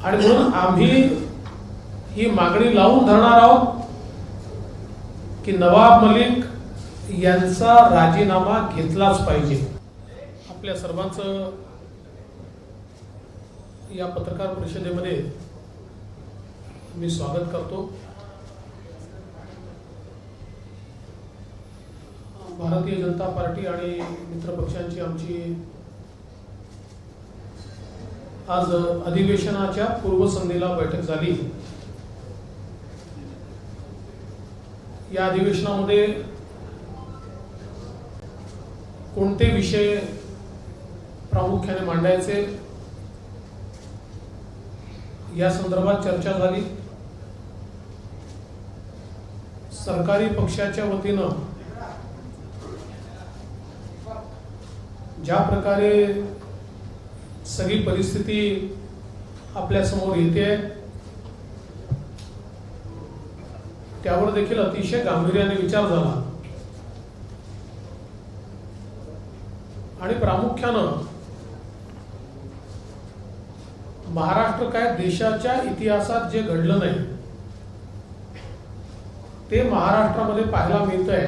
आणि म्हणून आम्ही ही मागणी लावून धरणार आहोत की नवाब मलिक यांचा राजीनामा घेतलाच पाहिजे। आपल्या सर्वांचं या पत्रकार परिषदेमध्ये मी स्वागत करतो। भारतीय जनता पार्टी आणि मित्र पक्षांची आमची आज अधिवेशनाच्या पूर्वसंध्येला बैठक झाली। या अधिवेशनामध्ये कोणते विषय प्रामुख्याने मांडायचे या संदर्भात चर्चा झाली। सरकारी पक्षाच्या वतीनं ज्या प्रकारे सगळी परिस्थिती आपल्या समोर येते त्यावर देखील अतिशय गांभीर्याने विचार झाला आणि प्रामुख्यानं महाराष्ट्र काय देशाच्या इतिहासात जे घडलं नाही ते महाराष्ट्रामध्ये पाहायला मिळतंय।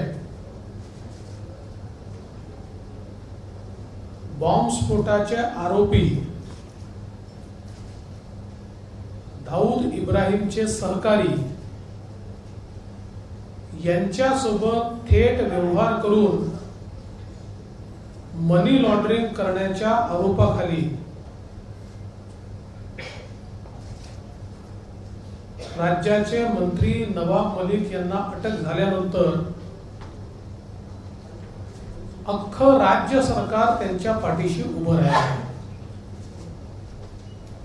बॉम्बस्फोटाचे आरोपी दाऊद इब्राहिमचे सहकारी यांच्यासोबत थेट व्यवहार करून मनी लॉन्ड्रिंग करण्याच्या आरोपाखाली राज्याचे मंत्री नवाब मलिक यांना अटक झाल्यानंतर अख्खं राज्य सरकार त्यांच्या पाठीशी उभं राहिलं।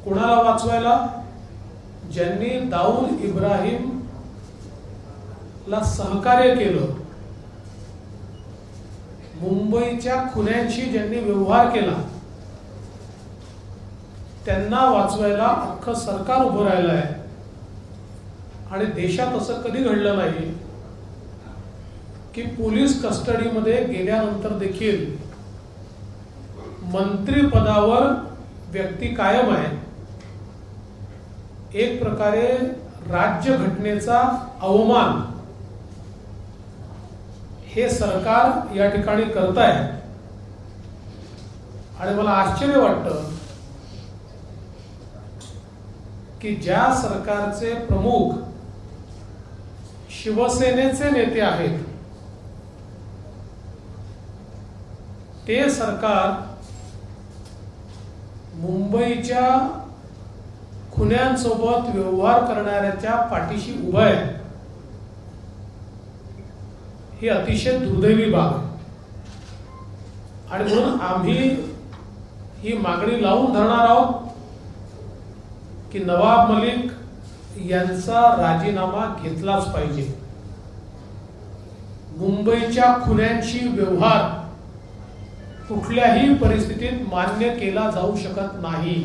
कोणाला वाचवायला? ज्यांनी दाऊद इब्राहिम ला सहकार्य केलं, मुंबईच्या खुन्यांशी ज्यांनी व्यवहार केला त्यांना वाचवायला अख्खं सरकार उभं राहिलं आहे। आणि देशात असं कधी घडलं नाही की पोलीस कस्टडीमध्ये गेल्यानंतर देखील मंत्रिपदावर व्यक्ती कायम आहे। एक प्रकारे राज्यघटनेचा अवमान हे सरकार या ठिकाणी करत आहे। आणि मला आश्चर्य वाटतं की ज्या सरकारचे प्रमुख शिवसेनेचे नेते आहेत ते सरकार मुंबईच्या खुन्यांसोबत व्यवहार करणाऱ्याच्या पाठीशी उभं आहे। ही अतिशय दुर्दैवी बाब आहे आणि म्हणून आम्ही ही मागणी लावून धरणार आहोत की नवाब मलिक यांचा राजीनामा घेतलाच पाहिजे। मुंबईच्या खुन्यांशी व्यवहार कुठल्याही परिस्थितीत मान्य केला जाऊ शकत नाही।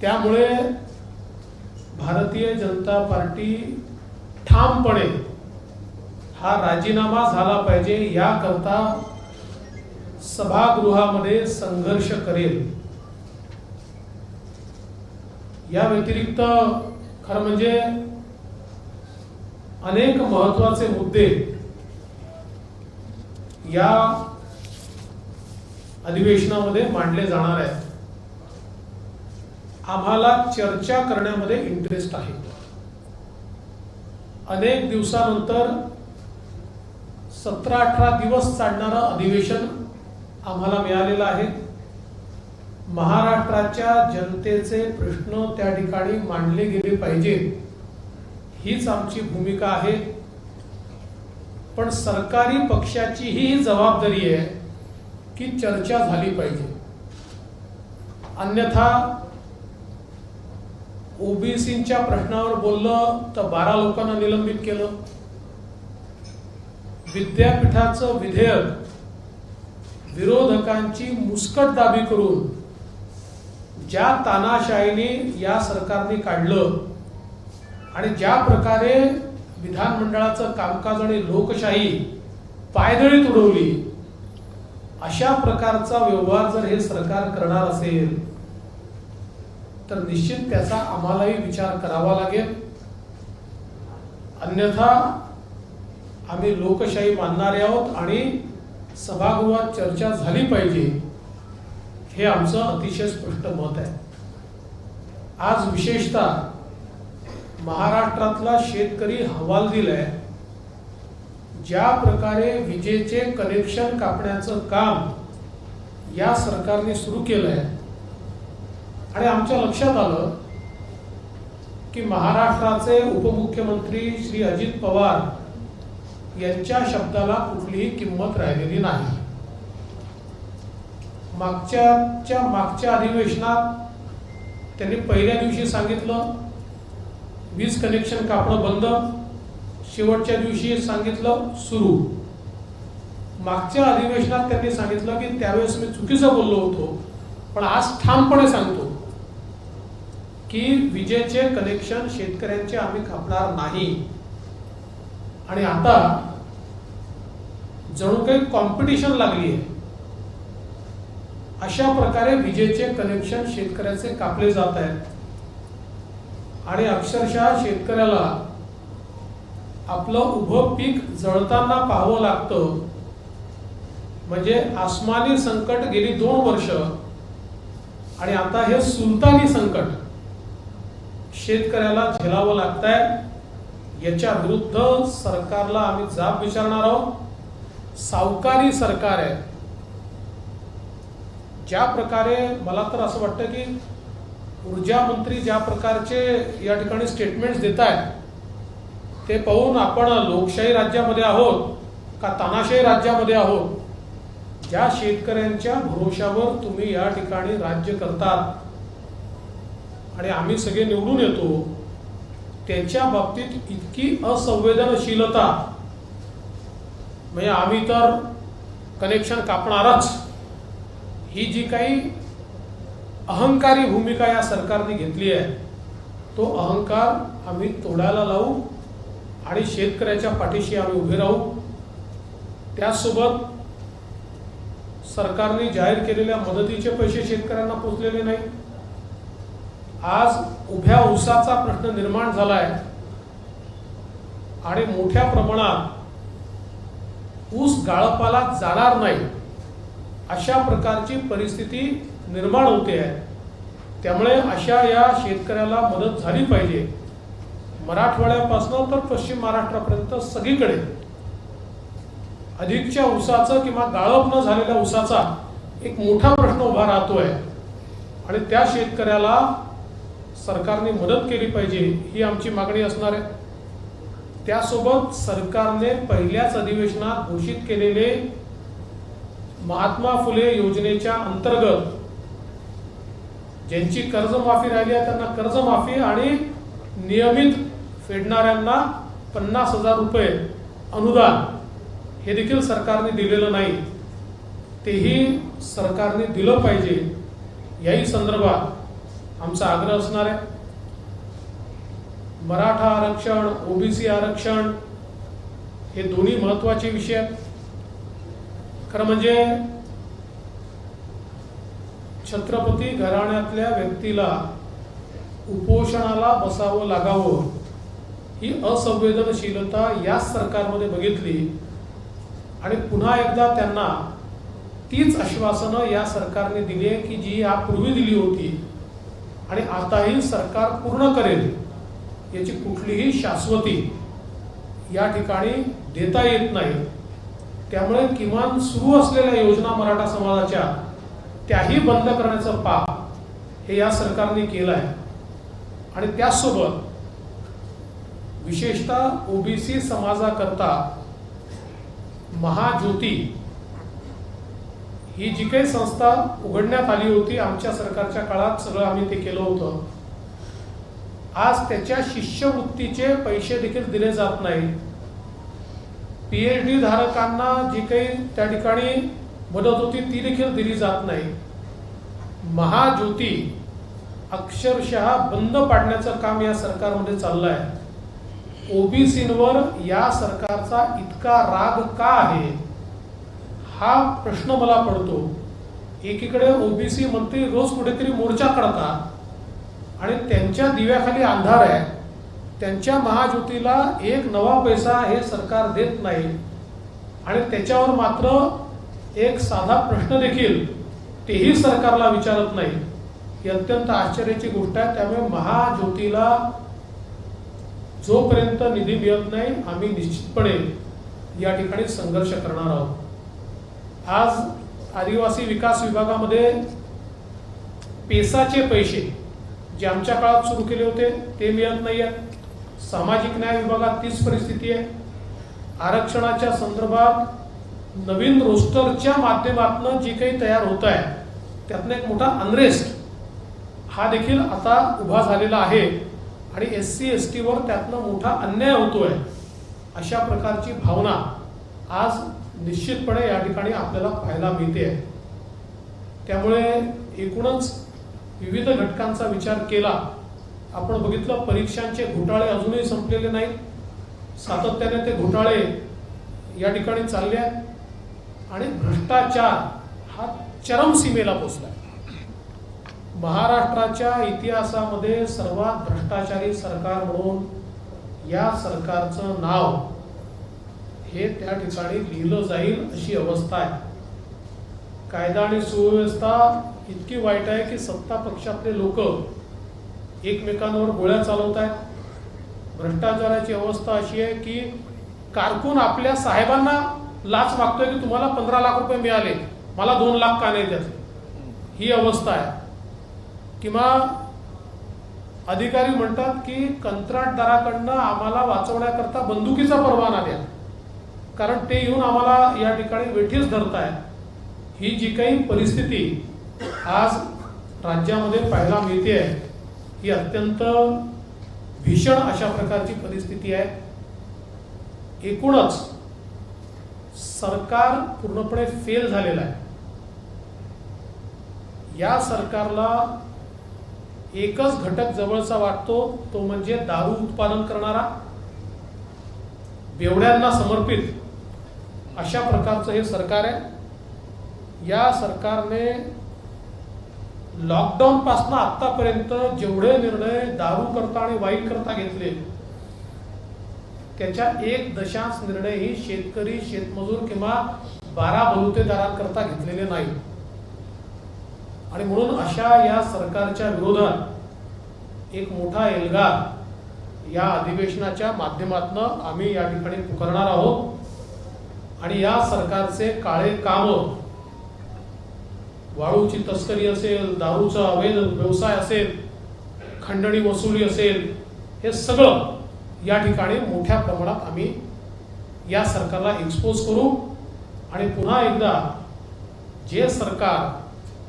त्यामुळे भारतीय जनता पार्टी ठामपणे हा राजीनामा झाला पाहिजे याकरता सभागृहामध्ये संघर्ष करेल। या व्यतिरिक्त खरं म्हणजे अनेक महत्त्वाचे मुद्दे या अधिवेशनामध्ये मांडले जाणार आहेत। आम्हाला चर्चा करण्यामध्ये इंटरेस्ट आहे। अनेक दिवसानंतर 17-18 दिवस चालणारं अधिवेशन आम्हाला मिळालेलं आहे। महाराष्ट्राच्या जनतेचे प्रश्न त्या ठिकाणी मांडले गेले पाहिजेत हीच आमची भूमिका आहे। पण सरकारी पक्षाची ही जबाबदारी आहे की चर्चा झाली पाहिजे। अन्यथा ओबीसींच्या प्रश्नावर बोललं तर 12 लोकांना निलंबित केलं। विद्यापीठाचं विधेयक विरोधकांची मुस्कटदाबी करून ज्या तानाशाहीने या सरकारने काढलं आणि ज्या प्रकारे विधानमंडळाचं कामकाज आणि लोकशाही पायदळीत उडवली, अशा प्रकारचा व्यवहार जर हे सरकार करणार असेल तर निश्चित त्याचा आम्हालाही विचार करावा लागेल. अन्यथा आम्ही लोकशाही मानणारे आहोत आणि सभागृहात चर्चा झाली पाहिजे हे आमचं अतिशय स्पष्ट मत आहे. आज विशेषतः महाराष्ट्रातला शेतकरी हवालदिल आहे. ज्या प्रकारे विजेचे कनेक्शन कापण्याचं काम या सरकारने सुरू केलं आहे आणि आमच्या लक्षात आलं की महाराष्ट्राचे उपमुख्यमंत्री श्री अजित पवार यांच्या शब्दाला कुठलीही किंमत राहिलेली नाही. मागच्या अधिवेशनात त्यांनी पहिल्या दिवशी सांगितलं वीज कनेक्शन कापणं बंद, शेवटच्या दिवशी सांगितलं सुरू. मागच्या अधिवेशनात त्यांनी सांगितलं की त्यावेळेस मी चुकीचं बोललो होतो, पण आज ठामपणे सांगतो की विजेचे कनेक्शन शेतकऱ्यांचे आम्ही कापणार नाही. आणि आता जणू काही कॉम्पिटिशन लागली आहे. अशा प्रकारे विजेचे कनेक्शन शेतकऱ्याचे कापले जात आहेत आणि अक्षरशः शेतकऱ्याला आपलं उभं पीक जळताना पाहावं लागतं. म्हणजे आसमानी संकट गेली 2 वर्ष आणि आता हे सुलतानी संकट शेतकऱ्याला झेलावं लागतंय. याच्या विरुद्ध सरकारला आम्ही जाब विचारणार आहोत. सावकारी सरकार आहे. ज्या प्रकारे मला तर असं वाटतं की ऊर्जा मंत्री ज्या प्रकारचे या ठिकाणी स्टेटमेंट्स देत आहेत ते पाहून आपण लोकशाही राज्यामध्ये आहोत का तानाशाही राज्यामध्ये आहोत. ज्या शेतकऱ्यांच्या भरोशावर तुम्ही या ठिकाणी राज्य करतात आणि आम्ही सगळे निवडून येतो त्यांच्या बाबतीत इतकी असंवेदनशीलता, म्हणजे आम्ही तर कनेक्शन कापणारच, ही जी काही अहंकारी भूमिका या सरकारने घेतली आहे तो अहंकार आम्ही तोडायला लावू आणि शेतकऱ्याच्या पाठीशी आम्ही उभे राहू. त्यासोबत सरकारने जाहीर केलेल्या मदतीचे पैसे शेतकऱ्यांना पोहोचलेले नाही. आज उभ्या ऊसाचा प्रश्न निर्माण झालाय आणि मोठ्या प्रमाणात ऊस गाळपाला जाणार नाही अशा प्रकारची परिस्थिती निर्माण होते आहे. त्यामुळे अशा या शेतकऱ्याला मदत झाली पाहिजे. मराठवाड्यापासून तर पश्चिम महाराष्ट्रापर्यंत सगळीकडे अधिकच्या ऊसाचं किंवा गाळप न झालेल्या ऊसाचा एक मोठा प्रश्न उभा राहतोय आणि त्या शेतकऱ्याला सरकारने मदत केली पाहिजे ही आमची मागणी असणार आहे. त्यासोबत सरकारने पहिल्याच अधिवेशनात घोषित केलेले महात्मा फुले योजनेच्या अंतर्गत ज्यांची कर्जमाफी राहिली आहे त्यांना कर्जमाफी आणि नियमित फेडणाऱ्यांना 50,000 रुपये अनुदान हे देखील सरकारने दिलेलं नाही. तेही सरकारने दिलं पाहिजे. याही संदर्भात आमचा आग्रह असणार आहे. मराठा आरक्षण, ओबीसी आरक्षण हे दोन्ही महत्त्वाचे विषय आहेत. खरं म्हणजे छत्रपती घराण्यातल्या व्यक्तीला उपोषणाला बसावं लागावं ही असंवेदनशीलता या सरकारमध्ये बघितली आणि पुन्हा एकदा त्यांना तीच आश्वासनं या सरकारने दिली आहे की जी यापूर्वी दिली होती आणि आताही सरकार पूर्ण करेल याची कुठलीही शाश्वती या ठिकाणी देता येत नाही. त्यामुळे किमान सुरू असलेल्या योजना मराठा समाजाच्या त्याही बंद करण्याचं पाप हे या सरकारने केलं आहे. आणि त्याचसोबत विशेषतः ओबीसी समाजाकरता महाज्योती ही जी काही संस्था उघडण्यात आली होती आमच्या सरकारच्या काळात सगळं आम्ही ते केलं होतं. आज त्याच्या शिष्यवृत्तीचे पैसे देखील दिले जात नाहीत. PhD धारकांना जी काही त्या ठिकाणी मदत होती ती देखील दिली जात नाही. महाज्योती अक्षरशः बंद पाडण्याचं काम या सरकारमध्ये चाललं आहे. ओबीसींवर या सरकारचा इतका राग का आहे हा प्रश्न मला पडतो. एकीकडे ओबीसी मंत्री रोज कुठेतरी मोर्चा काढतात आणि त्यांच्या दिव्याखाली अंधार आहे. त्यांच्या महाज्योतीला एक नवा पैसा हे सरकार देत नाही आणि त्याच्यावर मात्र एक साधा प्रश्न देखील तेही सरकारला विचारत नाही. ही अत्यंत आश्चर्याची गोष्ट आहे. त्यामुळे महाज्योतीला जोपर्यंत निधी मिळत नाही आम्ही निश्चितपणे या ठिकाणी संघर्ष करणार आहोत. आज आदिवासी विकास विभागामध्ये पेसाचे पैसे जे आमच्या काळात सुरू केले होते ते मिळत नाही आहेत. सामाजिक न्याय विभागात तीच परिस्थिती आहे. आरक्षणाच्या संदर्भात नवीन रोस्टरच्या माध्यमातून जे काही तयार होत आहे त्यातनं एक मोठा अनरेस्ट हा देखील आता उभा झालेला आहे आणि SC ST वर त्यातनं मोठा अन्याय होतोय. अशा प्रकारची भावना आज निश्चितपणे या ठिकाणी आपल्याला पाहायला मिळते. त्यामुळे एकूणच विविध घटकांचा विचार केला. आपण बघितलं परीक्षांचे घोटाळे अजूनही संपलेले नाहीत. सातत्याने ते घोटाळे या ठिकाणी चालले आहेत आणि भ्रष्टाचार हा चरमसीमेला पोहोचला. महाराष्ट्राच्या इतिहासामध्ये सर्वात भ्रष्टाचारी सरकार म्हणून या सरकारचं नाव हे त्या ठिकाणी लिहिलं जाईल अशी अवस्था आहे. कायदा आणि सुव्यवस्था इतकी वाईट आहे की सत्ता पक्षातले लोक एकमेकांवर गोळ्या चालवत आहेत. भ्रष्टाचाराची अवस्था अशी आहे की कारकून आपल्या साहेबांना लाच मागतोय की तुम्हाला 15 लाख रुपये मिळाले, मला 2 लाख का नाही त्यातले. ही अवस्था आहे. किंवा अधिकारी म्हणतात की कंत्राटदाराकडनं आम्हाला वाचवण्याकरता बंदुकीचा परवाना द्या, कारण ते येऊन आम्हाला या ठिकाणी वेठीस धरताय. ही जी काही परिस्थिती आज राज्यामध्ये पाहायला मिळते ही अत्यंत भीषण अशा प्रकारची परिस्थिती आहे. एकूणच सरकार पूर्णपणे फेल झालेलं आहे. या सरकारला एकच घटक जवळचा वाटतो, तो म्हणजे दारू उत्पादन करणारा, बेवड्यांना समर्पित अशा प्रकारचं हे सरकार आहे. या सरकारने लॉकडाऊन पासून आतापर्यंत जेवढे निर्णय दारू करता आणि वाईन करता घेतले त्याच्या 1 निर्णयही शेतकरी, शेतमजूर किंवा 12 बलुतेदारांकरता घेतलेले नाही. आणि म्हणून अशा या सरकारच्या विरोधात एक मोठा एल्गार या अधिवेशनाच्या माध्यमातून आम्ही या ठिकाणी पुकारणार आहोत. आणि या सरकारचे काळे काम, वाळूची तस्करी असेल, दारूचा अवैध व्यवसाय असेल, खंडणी वसुली असेल, हे सगळं या ठिकाणी मोठ्या प्रमाणात आम्ही या सरकारला एक्सपोज करू. आणि पुन्हा एकदा जे सरकार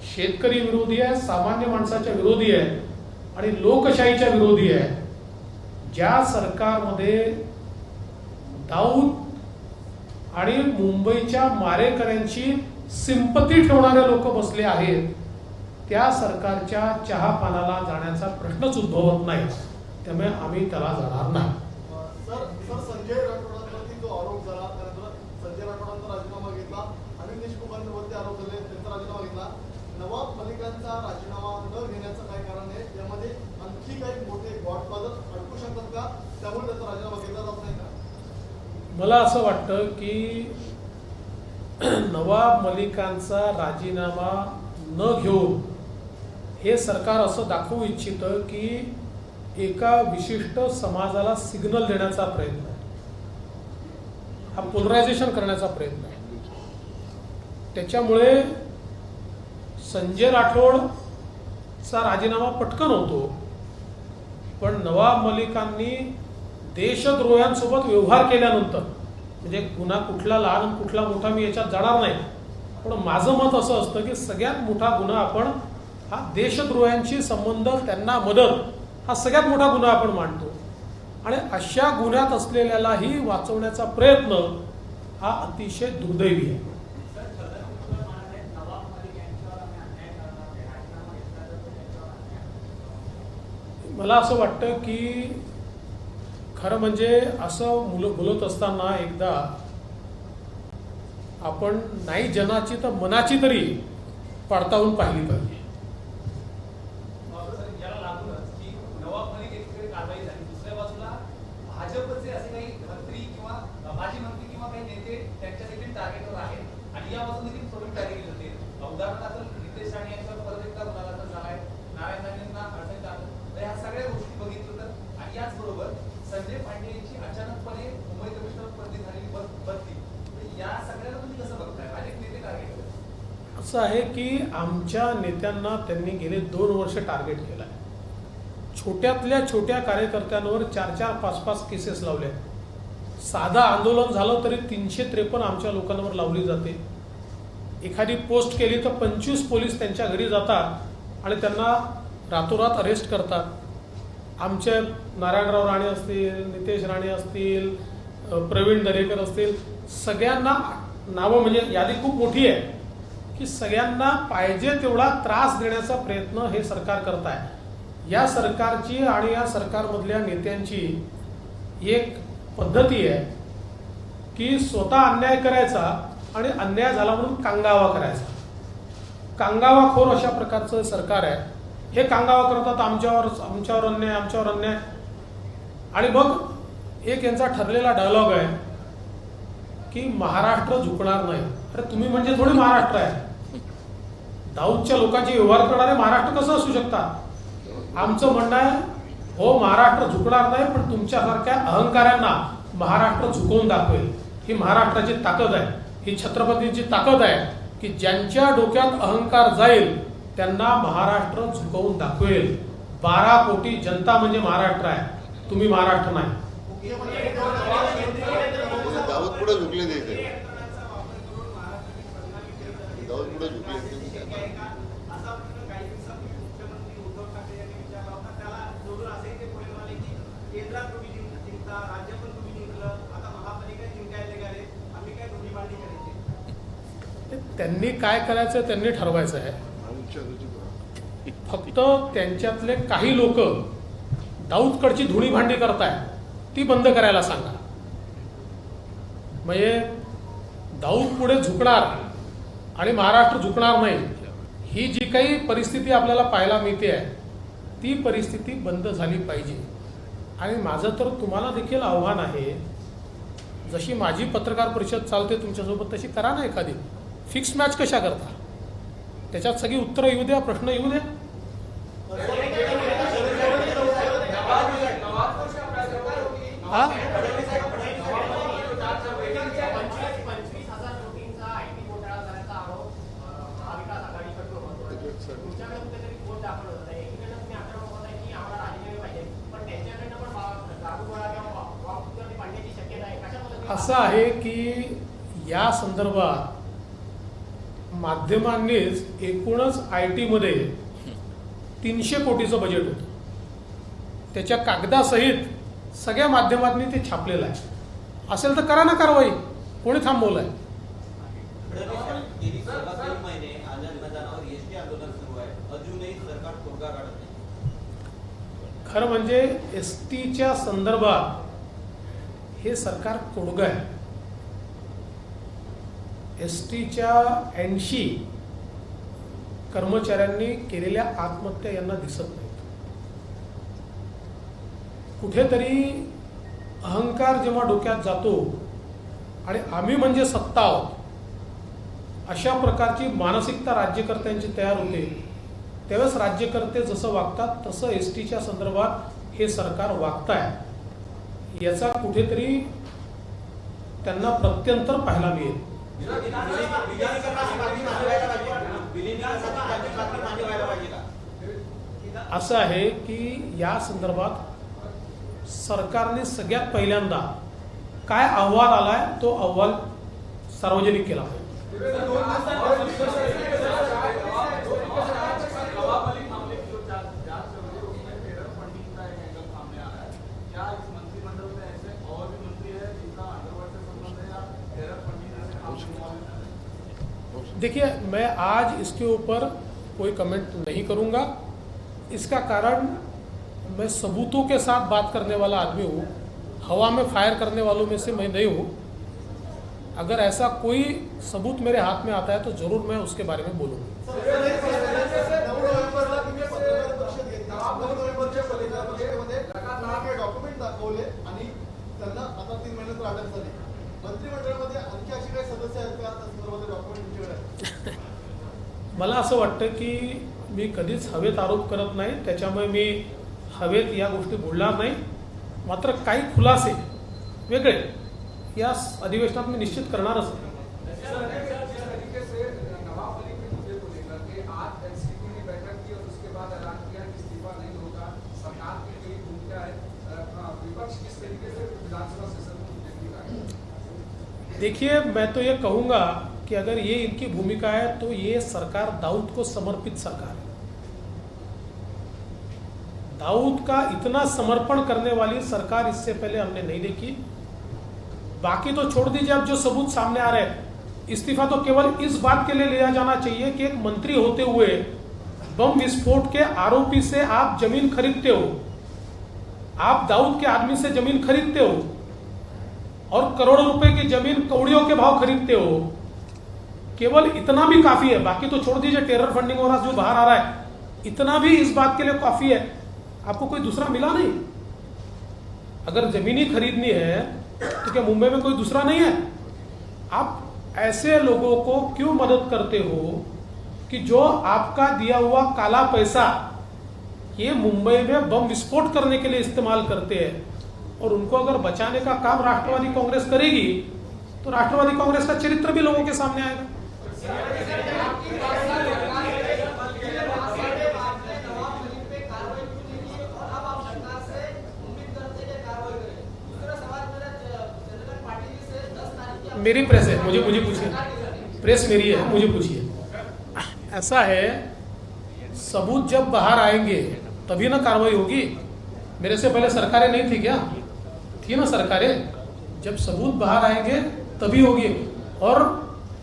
शेतकरी विरोधी आहे, सामान्य माणसाच्या विरोधी आहे आणि लोकशाहीच्या विरोधी आहे, ज्या सरकारमध्ये दाऊद आणि मुंबईच्या मारेकऱ्यांची सिंपती ठेवणारे लोक बसले आहेत, त्या सरकारच्या चहापानाला जाण्याचा प्रश्नच उद्भवत नाही. त्यामुळे आम्ही त्याला जाणार नाही. सर संजय राठोडांवरती जो आरोप झाला, त्यानंतर संजय राठोडांचा राजीनामा घेतला, अनिल देशमुखांवरती आरोप झाले, त्यांचा राजीनामा घेतला. नवाब मलिकांचा राजीनामा न घेण्याचं काय कारण आहे? यामध्ये आणखी काही मोठे गॉडफादर अडकू शकतात का? त्यामुळे त्यांचा राजीनामा घेतला जात नाही का? मला असं वाटतं की नवाब मलिकांचा राजीनामा न घेऊन हे सरकार असं दाखवू इच्छितं की एका विशिष्ट समाजाला सिग्नल देण्याचा प्रयत्न आहे, हा पोलरायझेशन करण्याचा प्रयत्न आहे. त्याच्यामुळे संजय राठोडचा राजीनामा पटकन होतो, पण नवाब मलिकांनी देशद्रोह्यांसोबत व्यवहार केल्यानंतर, म्हणजे गुन्हा कुठला लहान आणि कुठला मोठा मी याच्यात जाणार नाही, पण माझं मत असं असतं की सगळ्यात मोठा गुन्हा आपण हा देशद्रोह्यांशी संबंध, त्यांना मदत, हा सगळ्यात मोठा गुन्हा आपण मानतो. आणि अशा गुन्ह्यात असलेल्यालाही वाचवण्याचा प्रयत्न हा अतिशय दुर्दैवी आहे. मला असं वाटतं की खरं म्हणजे असं बोलत असताना एकदा आपण नाही जनाची तर मनाची तरी पडताळून पाहिली पाहिजे. असं आहे की आमच्या नेत्यांना त्यांनी गेले 2 वर्ष टार्गेट केलं आहे. छोट्यातल्या छोट्या कार्यकर्त्यांवर 4-4, 5-5 केसेस लावल्या. साधा आंदोलन झालं तरी 353 आमच्या लोकांवर लावली जाते. एखादी पोस्ट केली तर 25 पोलीस त्यांच्या घरी जातात आणि त्यांना रातोरात अरेस्ट करतात. आमचे नारायणराव राणे असतील, नितेश राणे असतील, प्रवीण दरेकर असतील, सगळ्यांना नावं म्हणजे यादी खूप मोठी आहे की सगळ्यांना पाहिजे तेवढा त्रास देण्याचा प्रयत्न हे सरकार करत आहे. या सरकारची आणि या सरकारमधल्या नेत्यांची एक पद्धती आहे की स्वतः अन्याय करायचा आणि अन्याय झाला म्हणून कांगावा करायचा. कांगावाखोर अशा प्रकारचं सरकार आहे. हे कांगावा करतात आमच्यावर अन्याय आणि मग एक यांचा ठरलेला डायलॉग आहे की महाराष्ट्र झुकणार नाही. अरे तुम्ही म्हणजे थोडी महाराष्ट्र आहे. दाऊदच्या लोकांचे व्यवहार करणारे महाराष्ट्र कसं असू शकतात? आमचं म्हणणं आहे हो महाराष्ट्र झुकणार नाही, पण तुमच्यासारख्या अहंकाऱ्यांना महाराष्ट्र झुकवून दाखवेल. ही महाराष्ट्राची ताकद आहे, ही छत्रपतींची ताकद आहे की ज्यांच्या डोक्यात अहंकार जाईल त्यांना महाराष्ट्र झुकवून दाखवेल. 12 कोटी जनता म्हणजे महाराष्ट्र आहे, तुम्ही महाराष्ट्र नाही. दाऊद पुढे झुकले नाही, दाऊद पुढे झुकले. त्यांनी काय करायचं त्यांनी ठरवायचं आहे. फक्त त्यांच्यातले काही लोक दाऊदकडची धुणी भांडी करताय ती बंद करायला सांगा. म्हणजे दाऊद पुढे झुकणार आणि महाराष्ट्र झुकणार नाही ही जी काही परिस्थिती आपल्याला पाहायला मिळते आहे ती परिस्थिती बंद झाली पाहिजे. आणि माझं तर तुम्हाला देखील आव्हान आहे, जशी माझी पत्रकार परिषद चालते तुमच्यासोबत तशी करा ना एखादी. फिक्स मॅच कशा करता? त्याच्यात सगळी उत्तरं येऊ द्या, प्रश्न येऊ द्या. हा असं आहे की या संदर्भात माध्यमांनीच एकूणच IT मध्ये 300 कोटीचं बजेट होतं. त्याच्या कागदासहित सगळ्या माध्यमांनी ते छापलेलं आहे. असेल तर करा ना कारवाई, कोणी थांबवलंय? खरं म्हणजे STच्या संदर्भात हे सरकार तोडगं आहे. STच्या 80 कर्मचाऱ्यांनी केलेल्या आत्महत्या यांना दिसत नाहीत. कुठेतरी अहंकार जेव्हा डोक्यात जातो आणि आम्ही म्हणजे सत्ता आहोत अशा प्रकारची मानसिकता राज्यकर्त्यांची तयार होते, त्यावेळेस राज्यकर्ते जसं वागतात तसं STच्या संदर्भात हे सरकार वागत आहे. याचा कुठेतरी त्यांना प्रत्यंतर पाहायला मिळेल. असं आहे की या संदर्भात सरकारने सगळ्यात पहिल्यांदा काय अहवाल आलाय तो अहवाल सार्वजनिक केला पाहिजे. देखिए, मैं आज इसके ऊपर कोई कमेंट नहीं करूंगा. इसका कारण मैं सबूतों के साथ बात करने वाला आदमी हूँ, हवा में फायर करने वालों में से मैं नहीं हूँ. अगर ऐसा कोई सबूत मेरे हाथ में आता है तो जरूर मैं उसके बारे में बोलूँगा. डॉक्युमेंट दाखवले आणि त्यांना आता 3 महिन्यात अटक झाली. मंत्रिमंडळामध्ये आणखी अशी काही सदस्य आहेत का त्या संदर्भात डॉक्युमेंट तुमच्याकडे? मला असं वाटतं की मी कधीच हवेत आरोप करत नाही, त्याच्यामुळे मी हवेत या गोष्टी बोलणार नाही. मात्र काही खुलासे वेगळे या अधिवेशनात मी निश्चित करणारच. देखिए, मैं तो ये कहूंगा कि अगर ये इनकी भूमिका है तो ये सरकार दाऊद को समर्पित सरकार है। दाऊद का इतना समर्पण करने वाली सरकार इससे पहले हमने नहीं देखी। बाकी तो छोड़ दीजिए, अब जो सबूत सामने आ रहे हैं, इस्तीफा तो केवल इस बात के लिए लिया जाना चाहिए कि एक मंत्री होते हुए बम विस्फोट के आरोपी से आप जमीन खरीदते हो, आप दाऊद के आदमी से जमीन खरीदते हो और करोड़ों रुपए की जमीन कौड़ियों के भाव खरीदते हो, केवल इतना भी काफी है। बाकी तो छोड़ दीजिए, टेरर फंडिंग और जो बाहर आ रहा है, इतना भी इस बात के लिए काफी है। आपको कोई दूसरा मिला नहीं? अगर जमीन ही खरीदनी है तो क्या मुंबई में कोई दूसरा नहीं है? आप ऐसे लोगों को क्यों मदद करते हो कि जो आपका दिया हुआ काला पैसा ये मुंबई में बम विस्फोट करने के लिए इस्तेमाल करते हैं, और उनको अगर बचाने का काम राष्ट्रवादी कांग्रेस करेगी तो राष्ट्रवादी कांग्रेस का चरित्र भी लोगों के सामने आएगा। मेरी प्रेस है, मुझे पूछिए, प्रेस मेरी है, मुझे पूछिए। ऐसा है, सबूत जब बाहर आएंगे तभी ना कार्रवाई होगी। मेरे से पहले सरकारें नहीं थी क्या? थी ना सरकारें। जब सबूत बाहर आएंगे तभी होगी। और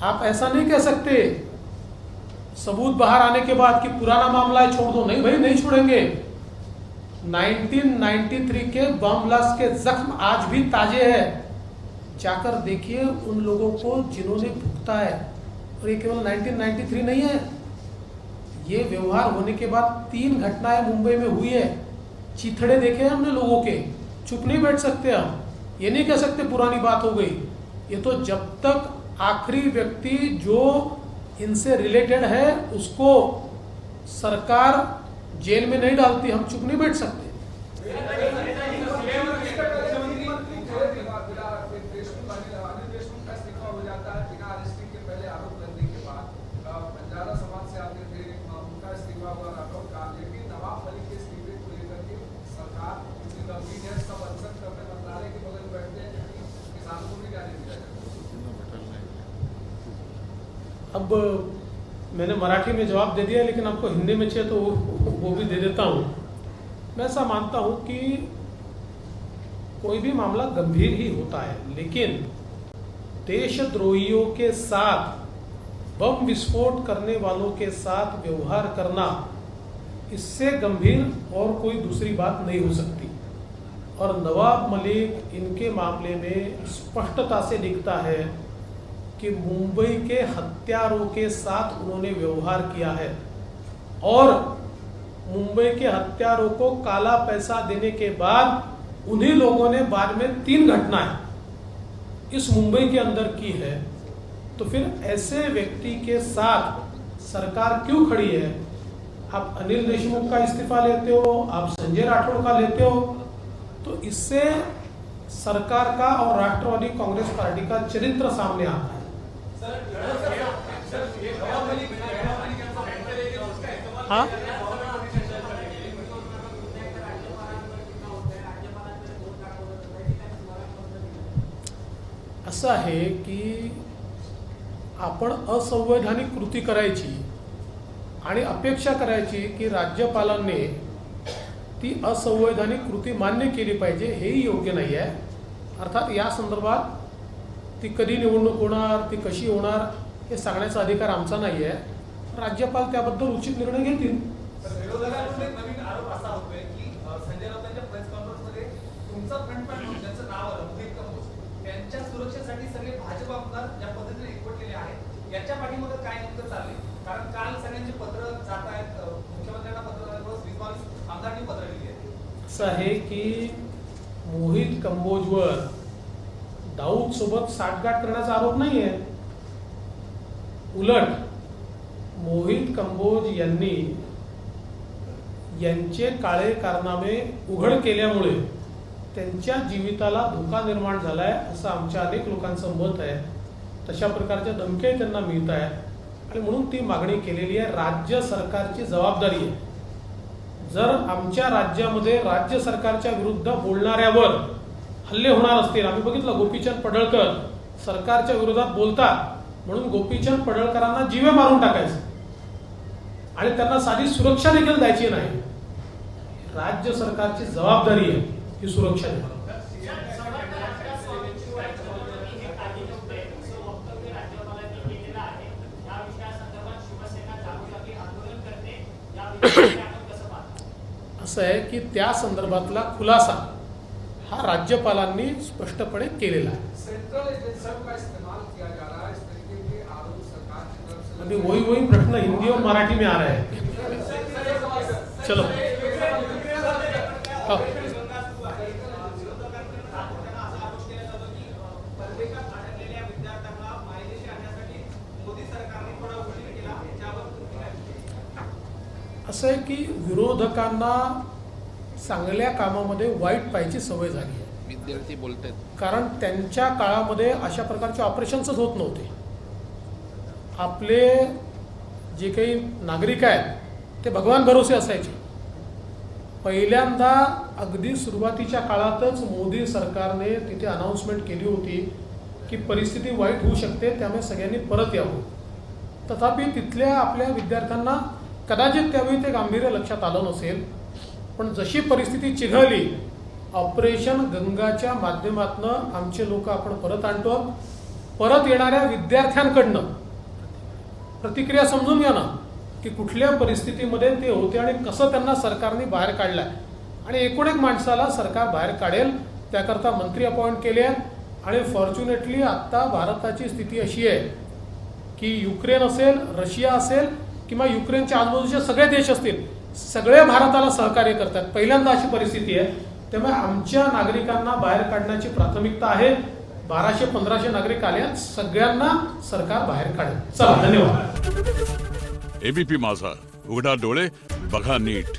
आप ऐसा नहीं कह सकते सबूत बाहर आने के बाद कि पुराना मामला है छोड़ दो। नहीं भाई, नहीं छोड़ेंगे। 1993 के बम ब्लास्ट के जख्म आज भी ताजे हैं। जाकर देखिए उन लोगों को जिन्होंने भुगता है। और ये केवल 1993 नहीं है, ये व्यवहार होने के बाद 3 घटनाएं मुंबई में हुई है। चिथड़े देखे हमने लोगों के। चुप नहीं बैठ सकते हम, ये नहीं कह सकते पुरानी बात हो गई। ये तो जब तक आखिरी व्यक्ति जो इनसे रिलेटेड है उसको सरकार जेल में नहीं डालती, हम चुप नहीं बैठ सकते। अब मैंने मराठी में जवाब दे दिया, लेकिन आपको हिंदी में चाहिए तो वो भी दे देता हूँ। मैं ऐसा मानता हूँ कि कोई भी मामला गंभीर ही होता है, लेकिन देशद्रोहियों के साथ, बम विस्फोट करने वालों के साथ व्यवहार करना, इससे गंभीर और कोई दूसरी बात नहीं हो सकती। और नवाब मलिक इनके मामले में स्पष्टता से दिखता है कि मुंबई के हत्यारों के साथ उन्होंने व्यवहार किया है, और मुंबई के हत्यारों को काला पैसा देने के बाद उन्हीं लोगों ने बाद में 3 घटनाएं इस मुंबई के अंदर की है। तो फिर ऐसे व्यक्ति के साथ सरकार क्यों खड़ी है? आप अनिल देशमुख का इस्तीफा लेते हो, आप संजय राठौड़ का लेते हो, तो इससे सरकार का और राष्ट्रवादी कांग्रेस पार्टी का चरित्र सामने आता है। हाँ, असं आहे की आपण असंवैधानिक कृती करायची आणि अपेक्षा करायची की राज्यपालांनी ती असंवैधानिक कृती मान्य केली पाहिजे, हेही योग्य नाही आहे। अर्थात या संदर्भात ती कधी निवडणूक होणार, ती कशी होणार हे सांगण्याचा अधिकार आमचा नाही आहे। राज्यपाल त्याबद्दल उचित निर्णय घेतील। विरोधकांकडून एक नवीन आरोप असा होतोय की संजय राऊतांच्या प्रेस कॉन्फरन्समध्ये तुमचा फ्रंटमॅन म्हणून ज्यांचं नाव आलं मोहित कंबोज, त्यांच्या सुरक्षेसाठी सगळे भाजप आमदार ज्या पद्धतीने एकवटलेले आहेत, याच्या पाठीमागे काय नेमकं चाललंय? कारण काल सगळ्यांचे पत्र जात आहेत, मुख्यमंत्र्यांना पत्र झाल्यामुळे 20-22 आमदारांनी पत्र लिहिली आहेत। असं आहे की मोहित कंबोजवर दाऊद सोबत साठगाठ करण्याचा आरोप नाही आहे। उलट मोहित कंबोज यांनी यांचे काळे कारनामे उघड केल्यामुळे त्यांच्या जीविताला धोका निर्माण झालाय असं आमच्या अनेक लोकांचं मत आहे। तशा प्रकारच्या धमक्या त्यांना मिळत आहेत आणि म्हणून ती मागणी केलेली आहे। राज्य सरकारची जबाबदारी आहे, जर आमच्या राज्यामध्ये राज्य सरकारच्या विरुद्ध बोलणाऱ्यावर हल्ले होणार असतील, आम्ही बघितलं गोपीचंद पडळकर सरकारच्या विरोधात बोलतात म्हणून गोपीचंद पडळकरांना जीवे मारून टाकायचं आणि त्यांना साधी सुरक्षा देखील द्यायची नाही. राज्य सरकारची जबाबदारी आहे ही सुरक्षा देणं. असं आहे की त्या संदर्भातला खुलासा हा राज्यपालांनी स्पष्टपणे केलेला आहे. सेंट्रल एजेंसियों का इस्तेमाल किया जा रहा है इस तरीके के आरोप सरकार की तरफ से. अभी वही प्रश्न हिंदी और मराठी में आ रहे हैं. चलो हाँ. असं आहे की विरोधकांना चांगल्या कामामध्ये वाईट पाहायची सवय झाली आहे. विद्यार्थी बोलतात. कारण त्यांच्या काळामध्ये अशा प्रकारचे ऑपरेशन्सच होत नव्हते. आपले जे काही नागरिक आहेत ते भगवान भरोसे असायचे. पहिल्यांदा अगदी सुरुवातीच्या काळातच मोदी सरकारने तिथे अनाऊन्समेंट केली होती की परिस्थिती वाईट होऊ शकते, त्यामुळे सगळ्यांनी परत यावं. तथापि तिथल्या आपल्या विद्यार्थ्यांना कदाचित त्यावेळी ते गांभीर्य लक्षात आलं नसेल. पण जशी परिस्थिती चिघळली, ऑपरेशन गंगाच्या माध्यमातून आमचे लोक आपण परत आणतो. परत येणाऱ्या विद्यार्थ्यांकडनं प्रतिक्रिया समजून घ्या ना की कुठल्या परिस्थितीमध्ये ते होते आणि कसं त्यांना सरकारने बाहेर काढलंय. आणि एकूण एक माणसाला सरकार बाहेर काढेल त्याकरता मंत्री अपॉइंट केले आहेत. आणि फॉर्च्युनेटली आत्ता भारताची स्थिती अशी आहे की युक्रेन असेल, रशिया असेल किंवा युक्रेनच्या आजूबाजूचे सगळे देश असतील, सगळे भारताला सहकार्य करतात. पहिल्यांदा अशी परिस्थिती आहे. त्यामुळे आमच्या नागरिकांना बाहेर काढण्याची प्राथमिकता आहे. 1200-1500 नागरिक आले, सगळ्यांना सरकार बाहेर काढेल. चला, धन्यवाद. एबीपी माझा, उघडा डोळे बघा नीट.